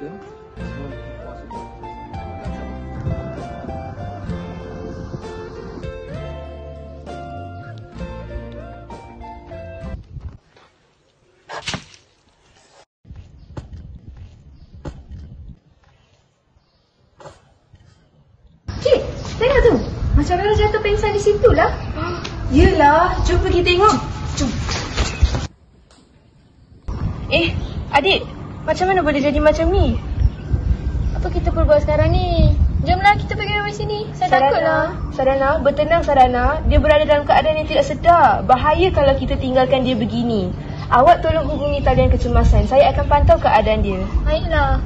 Assistant. Cik, tengok tu. Macam Rara jatuh pingsan di situ lah. Yelah, jom pergi tengok. Jom. Adik, macam mana boleh jadi macam ni? Apa kita perlu buat sekarang ni? Jomlah kita pergi dari sini. Saya takutlah. Sarana, bertenang Sarana. Dia berada dalam keadaan yang tidak sedar. Bahaya kalau kita tinggalkan dia begini. Awak tolong hubungi talian kecemasan. Saya akan pantau keadaan dia. Baiklah.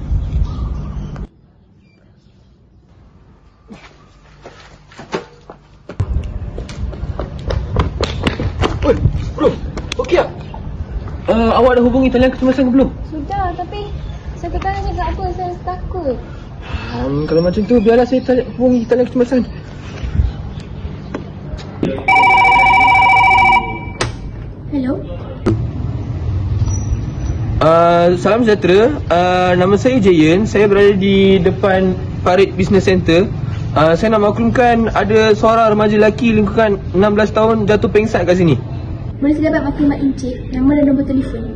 Oi, bro. Okey tak? Awak dah hubungi talian kecemasan ke belum? Sudah, tapi saya tak tahu nak cakap apa. Saya takut. Kalau macam tu, biarlah saya hubungi talian kecemasan. Hello? Salam sejahtera. Nama saya Jayen. Saya berada di depan Parit Business Center. Saya nak maklumkan ada seorang remaja lelaki lingkungan 16 tahun jatuh pengsan kat sini. Boleh saya dapat maklumat Encik? Nama dan nombor telefon.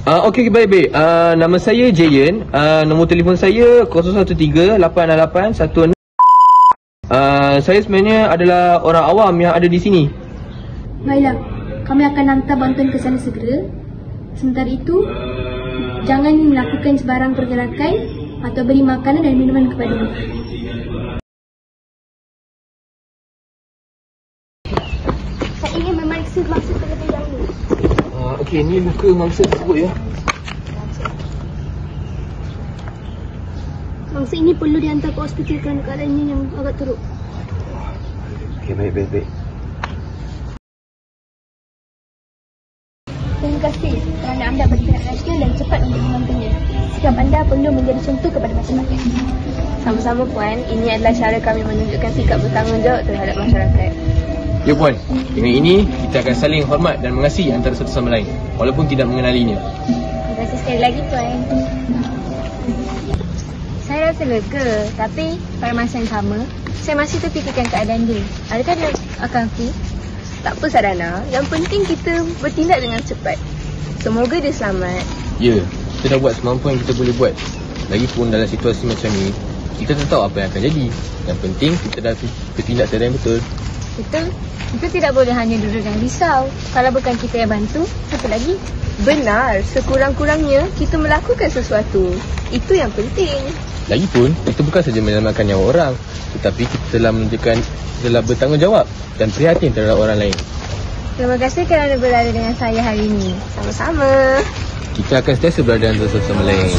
Okey, baik. Nama saya Jayen. Nombor telefon saya 013-888-16. Saya sebenarnya adalah orang awam yang ada di sini. Baiklah, kami akan hantar bantuan ke sana segera. Sementara itu, jangan melakukan sebarang pergerakan atau beri makanan dan minuman kepada mereka. Saya ingin memeriksa mangsa terlebih dahulu. Okey, ni muka mangsa tersebut ya. Mangsa ini perlu dihantar ke hospital kerana keadaannya yang agak teruk. Okey, baik. Terima kasih kerana anda bertindak rasional dan cepat untuk membantunya. Sikap anda perlu menjadi contoh kepada masyarakat. Sama-sama Puan, ini adalah cara kami menunjukkan sikap bertanggungjawab terhadap masyarakat. Ya Puan, dengan ini kita akan saling hormat dan mengasihi antara satu sama lain walaupun tidak mengenalinya. Terima kasih sekali lagi Puan. Saya rasa lega, tapi pada masa yang sama, saya masih terfikirkan keadaan dia. Adakah dia akan fit? Tak apa Sarana, yang penting kita bertindak dengan cepat. Semoga dia selamat. Ya, kita dah buat semampu yang kita boleh buat. Lagipun dalam situasi macam ni, kita tak tahu apa yang akan jadi. Yang penting kita dah bertindak secara yang betul. Betul. Kita tidak boleh hanya duduk dan risau. Kalau bukan kita yang bantu, siapa lagi? Benar, sekurang-kurangnya kita melakukan sesuatu. Itu yang penting. Lagipun, kita bukan saja menyelamatkan nyawa orang, tetapi kita telah menunjukkan kita telah bertanggungjawab dan prihatin terhadap orang lain. Terima kasih kerana berada dengan saya hari ini. Sama-sama. Kita akan sentiasa berada antara satu sama lain.